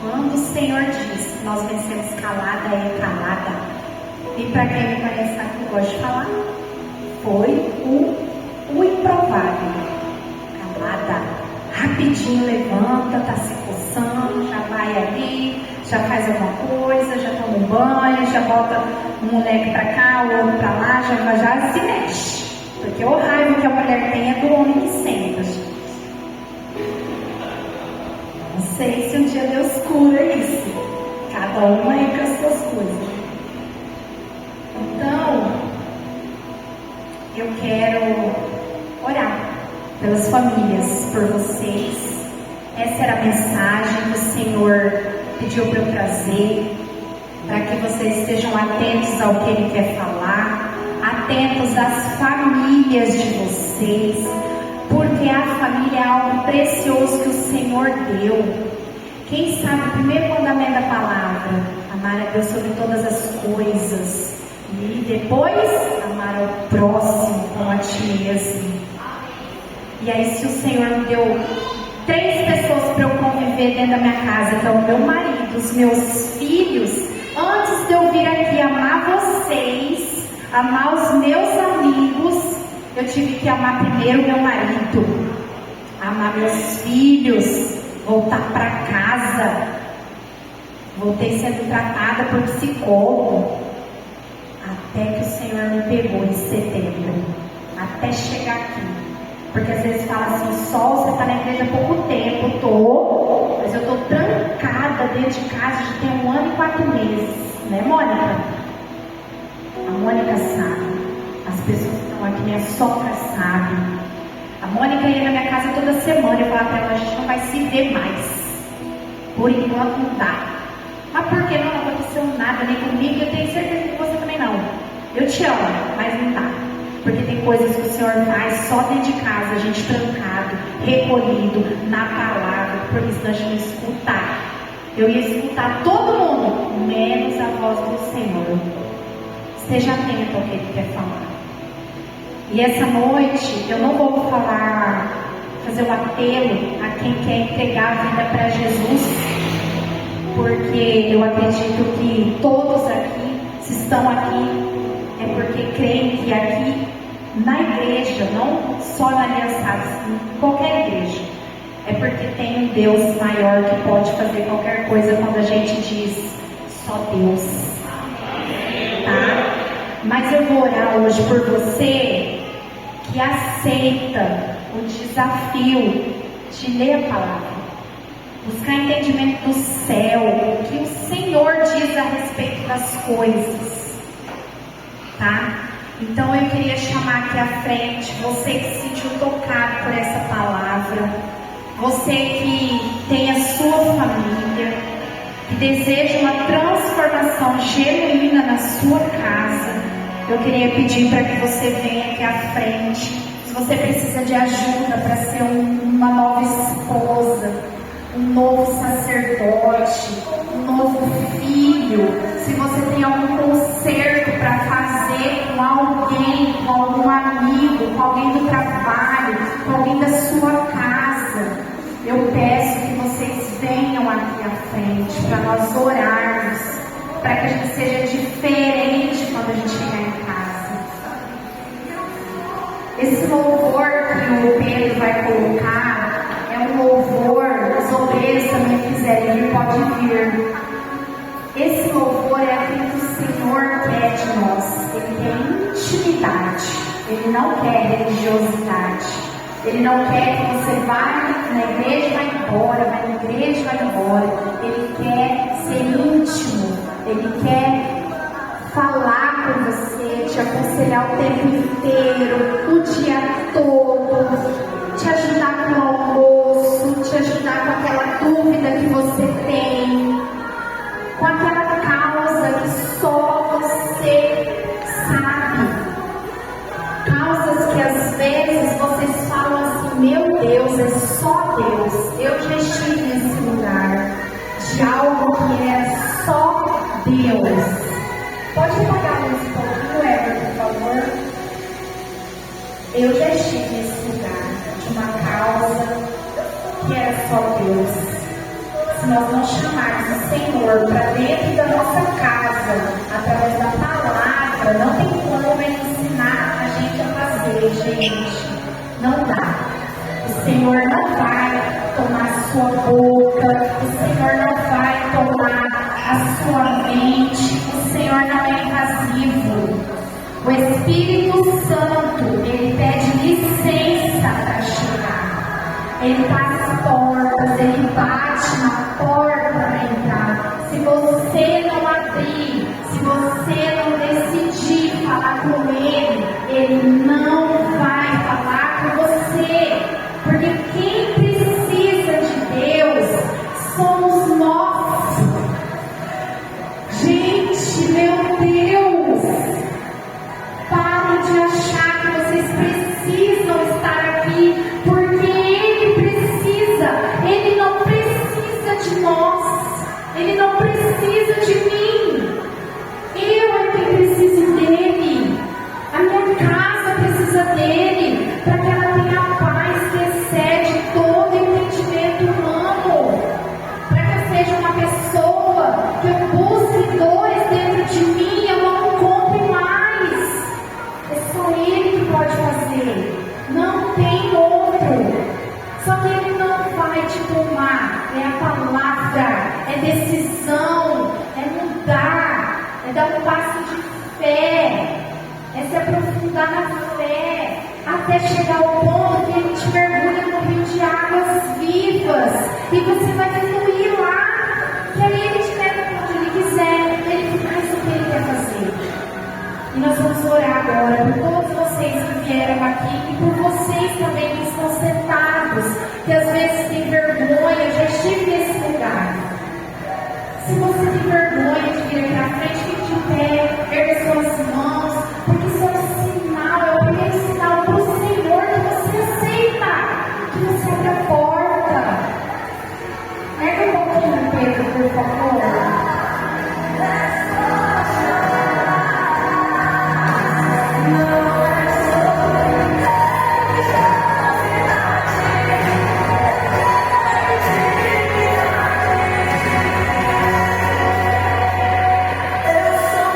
Quando o Senhor disse, nós vencemos calada é calada. E para quem me conhece sabe que eu gosto de falar, foi o improvável. Calada. Rapidinho levanta, tá se coçando, já vai ali, já faz alguma coisa, já toma um banho, já bota um moleque pra cá, o outro pra lá, já se mexe. Porque o raiva que a mulher tem é do homem que senta, gente. Não sei se um dia Deus cura isso. Cada uma aí com as suas coisas. Então, eu quero orar pelas famílias, por vocês. Essa era a mensagem que o Senhor pediu para eu trazer, para que vocês estejam atentos ao que Ele quer falar, atentos às famílias de vocês, porque a família é algo precioso que o Senhor deu. Quem sabe o primeiro mandamento da palavra, amar a Deus sobre todas as coisas, e depois amar ao próximo como a ti mesmo. E aí, se o Senhor me deu 3 pessoas para eu conviver dentro da minha casa, que é o meu marido, os meus filhos, antes de eu vir aqui amar vocês, amar os meus amigos, eu tive que amar primeiro meu marido, amar meus filhos, voltar para casa. Voltei sendo tratada por psicólogo, até que o Senhor me pegou em setembro, até chegar aqui. Porque às vezes fala assim, Sol, você está na igreja há pouco tempo. Mas eu estou trancada dentro de casa já tem 1 ano e 4 meses. Né, Mônica? A Mônica sabe. As pessoas que estão aqui, minha sogra sabe. A Mônica ia na minha casa toda semana. Eu falava para ela, a gente não vai se ver mais. Por enquanto não dá. Mas por que não aconteceu nada nem comigo? Eu tenho certeza que você também não. Eu te amo, mas não dá. Porque tem coisas que o Senhor faz só dentro de casa, a gente trancado, recolhido, na palavra, porque senão a gente não escutar. Eu ia escutar todo mundo, menos a voz do Senhor. Esteja atento ao que Ele quer falar. E essa noite, eu não vou fazer um apelo a quem quer entregar a vida para Jesus, porque eu acredito que todos aqui, se estão aqui, é porque creem que aqui, na igreja, não só na Aliançados, em qualquer igreja, é porque tem um Deus maior que pode fazer qualquer coisa quando a gente diz só Deus. Tá? Mas eu vou orar hoje por você que aceita o desafio de ler a palavra, buscar entendimento do céu, o que o Senhor diz a respeito das coisas, tá? Então eu queria chamar aqui à frente você que se sentiu tocado por essa palavra, você que tem a sua família, que deseja uma transformação genuína na sua casa. Eu queria pedir para que você venha aqui à frente. Se você precisa de ajuda para ser uma nova esposa, um novo sacerdote, um novo filho, se você tem algum conserto para fazer com alguém, com algum amigo, com alguém do trabalho, com alguém da sua casa, eu peço que vocês venham aqui à frente para nós orarmos, para que a gente seja diferente quando a gente chegar em casa. Esse louvor que o Pedro vai colocar é um louvor, os obreiros também quiserem vir, pode vir. Esse louvor é aquilo que o Senhor quer de nós. Ele quer intimidade, Ele não quer religiosidade. Ele não quer que você vá na igreja e vá embora, vai na igreja e vai embora. Ele quer ser íntimo, Ele quer falar com você, te aconselhar o tempo inteiro, o dia todo, te ajudar com o almoço, te ajudar com aquela dúvida que você tem, com aquela causa que só você sabe. Causas que às vezes vocês falam assim, meu Deus, é só Deus. Eu já estive nesse lugar de algo que é só Deus. Pode apagar a luz um pouquinho, Everton, por favor? Eu já estive nesse lugar de uma causa que era só Deus. Se nós não chamarmos o Senhor para dentro da nossa casa, através da palavra, não tem como Ele ensinar a gente a fazer, gente. Não dá. O Senhor não vai tomar sua boca, o Senhor não vai tomar a sua mente, o Senhor não é invasivo. O Espírito Santo, Ele pede licença para chegar. Ele faz as portas, Ele bate na porta para entrar. Se você não abrir, se você não decidir falar com Ele não vai falar com você. Porque quem precisa de Deus somos nós. Gente, meu Deus, parem de achar que vocês precisam estar aqui, porque Ele precisa. Ele não precisa de nós, Ele não precisa de mim. Eu é quem preciso dEle. A minha casa precisa dEle, para que ela tenha a paz que excede todo entendimento humano, para que eu seja uma pessoa que eu busque dores dentro de mim, eu não encontre mais. É só Ele que pode fazer, não tem outro. Só que Ele não vai te tomar, é a palavra, é decisão, é mudar, é dar um passo de fé, é se aprofundar na fé, até chegar ao ponto que Ele te mergulha no rio de águas vivas, e você vai fluir lá, que aí Ele te leva para onde Ele quiser, Ele faz o que Ele quer fazer. E nós vamos orar agora por todos vocês que vieram aqui e por vocês também que estão sentados, que às vezes têm vergonha. Eu já estive nesse lugar. Se você tem vergonha de vir aqui à frente, fique de pé, ergue suas mãos, porque isso é um sinal, é o primeiro sinal para o Senhor que você aceita, que você abre a porta. Ergue um pouquinho, Pedro, por favor. Eu sou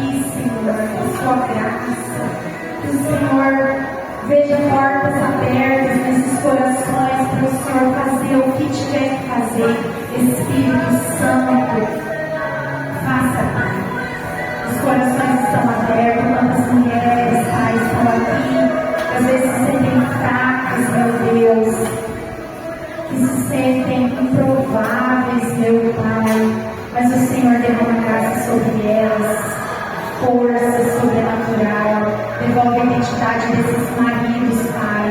aqui, Senhor, por sua graça. Que o Senhor veja portas abertas nesses corações para o Senhor fazer o que tiver que fazer. Espírito Santo, faça, Pai. Os corações estão abertos, quantas mulheres, Pai, estão aqui, às vezes se sentem fracas, meu Deus, que se sentem improváveis, meu Pai, mas o Senhor derrama graça sobre elas, força sobrenatural, devolve a identidade desses maridos, Pai.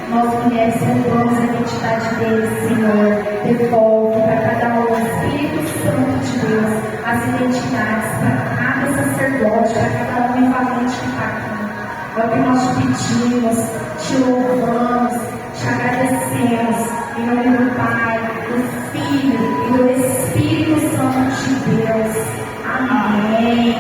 Nós mulheres roubamos a identidade deles, Senhor. Devolve para cada um, Espírito Santo de Deus, as identidades para cada sacerdote, para cada homem valente que está aqui. É o que nós te pedimos, te louvamos, te agradecemos, em nome do Pai, do Filho e do Espírito Santo de Deus. Amém.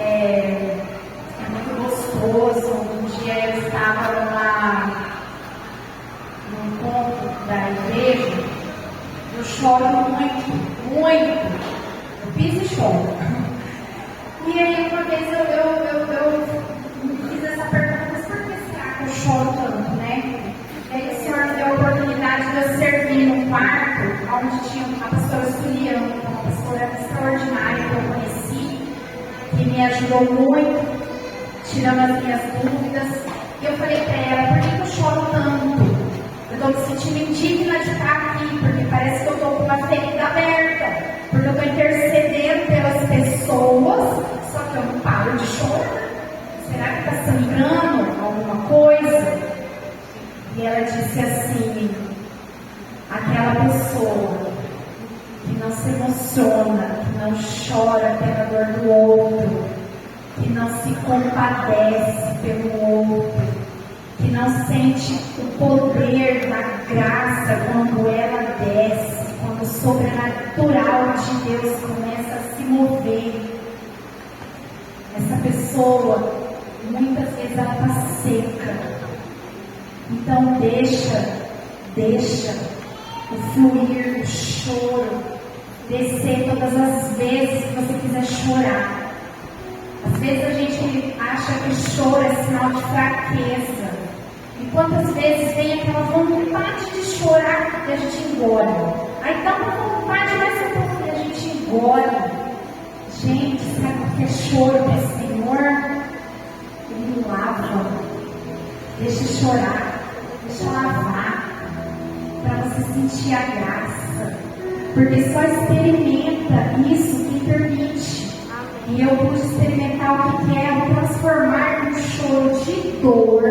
É muito gostoso. Um dia eu estava num encontro da igreja. Eu choro muito, muito. Eu piso e choro. E aí uma vez eu fiz essa pergunta: mas por que será que eu choro tanto, né? E aí o Senhor me deu a oportunidade de eu servir num quarto onde tinha a pastora Juliana, uma pastora extraordinária que eu conheci, que me ajudou muito, tirando as minhas dúvidas. E eu falei para ela: por que eu choro tanto? Eu estou me sentindo indigna de estar aqui, porque parece que eu estou com uma ferida aberta, porque eu estou intercedendo pelas pessoas, só que eu não paro de chorar. Será que está sangrando alguma coisa? E ela disse assim: aquela pessoa que não se emociona, que não chora pela dor do outro, que não se compadece pelo outro, que não sente o poder da graça quando ela desce, quando o sobrenatural de Deus começa a se mover. Essa pessoa, muitas vezes ela está seca. Então deixa o fluir, o choro descer todas as vezes que você quiser chorar. Às vezes a gente acha que choro é sinal de fraqueza. E quantas vezes vem aquela vontade de chorar e a gente engole. Aí dá uma vontade mais um pouco e a gente engole. Gente, sabe o que é choro para o Senhor? Ele lava. Deixa chorar. Deixa lavar. Para você sentir a graça. Porque só experimenta isso quem permite. E eu pude experimentar o que é transformar um choro de dor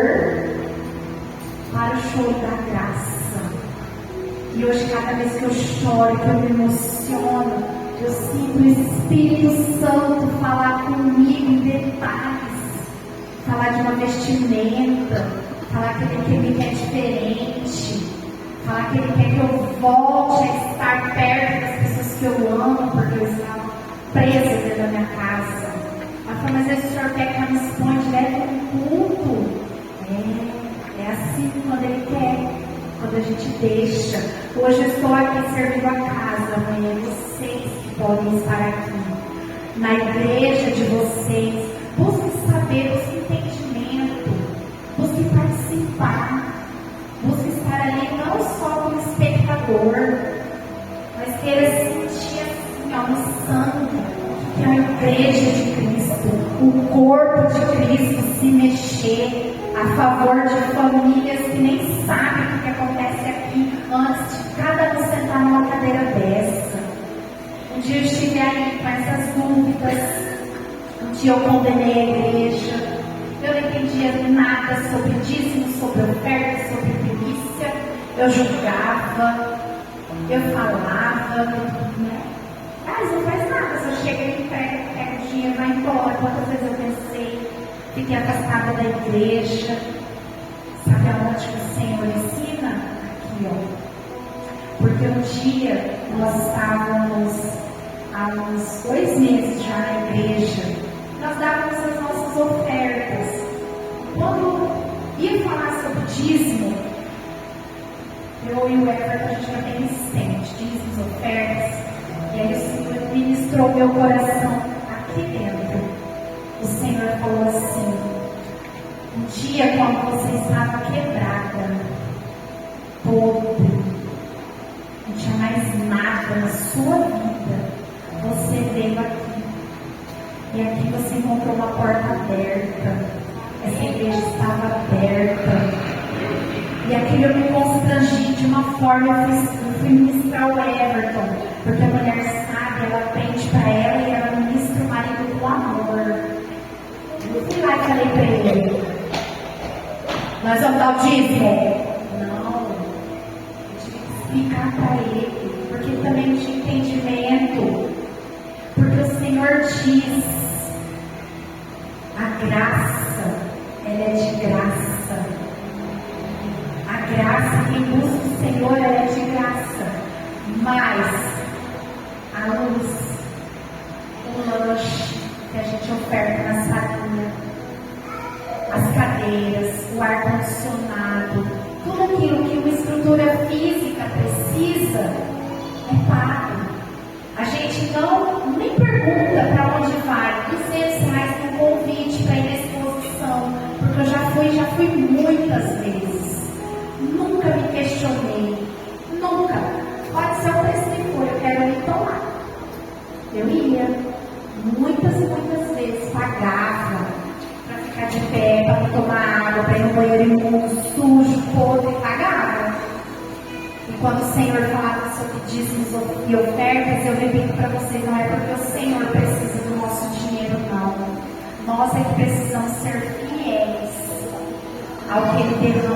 para o choro da graça. E hoje, cada vez que eu choro, que eu me emociono, eu sinto o Espírito Santo falar comigo em detalhes, falar de uma vestimenta, falar que ele quer diferente, falar que ele quer que eu volte a estar perto das pessoas que eu amo, porque eu estava presa dentro da minha casa. Ela falou: mas o Senhor quer que eu me exponha direto no culto? É assim quando Ele quer, quando a gente deixa. Hoje eu estou aqui servindo a casa, amanhã vocês que podem estar aqui, na igreja de vocês. Busque saber, busque entendimento, busque participar, busque estar ali não só como espectador, mas queira sentir assim, ó, no sangue, que é a igreja de Cristo, o corpo de Cristo se mexer a favor de famílias que nem sabem o que acontece aqui antes de cada um sentar numa cadeira dessa. Um dia eu estive aí com essas dúvidas, um dia eu condenei a igreja, eu não entendia nada sobre dízimo, sobre oferta, sobre primícia, eu julgava, eu falava, né? Mas não faz nada, se eu chego e pego o dinheiro e vai embora. Quantas vezes eu pensei, fiquei afastada da igreja. Sabe aonde que o Senhor ensina? Aqui, ó. Porque um dia nós estávamos há uns 2 meses já na igreja, nós dávamos as nossas ofertas. Quando ia falar sobre dízimo, eu e o Everton, a gente era bem insistente, dízimos, ofertas, e aí o Senhor ministrou meu coração aqui dentro. O Senhor falou assim: um dia quando você estava quebrada, podre, não tinha mais nada na sua vida, você veio aqui. E aqui você encontrou uma porta aberta. Essa igreja estava aberta. E aquilo eu me constrangi de uma forma, eu fui ministrar o Everton. Porque a mulher sabe, ela aprende para ela e ela ministra o marido do amor. Eu fui lá e falei para ele: nós vamos dar o dízimo? Não. Eu tive que explicar para ele, porque ele também não tinha entendimento. Porque o Senhor diz: a graça, ela é de graça. A graça, quem busca o Senhor, ela é de graça. Mas a luz, o lanche que a gente oferta na salinha, as cadeiras, o ar-condicionado, tudo aquilo que uma estrutura física precisa, é pago. A gente nem pergunta para onde vai. R$200 no convite para ir na exposição, porque eu já fui muitas vezes. Nunca me questionei, nunca. Pode ser o preço que for, eu quero ir tomar. Eu ia, muitas vezes, pagava para ficar de pé, para tomar água, para ir no banheiro imundo, sujo, podre, pagava. E quando o Senhor falava sobre dízimos e ofertas, eu repito para vocês, não é porque o Senhor precisa do nosso dinheiro, não. Nós é que precisamos ser fiéis ao que Ele derrama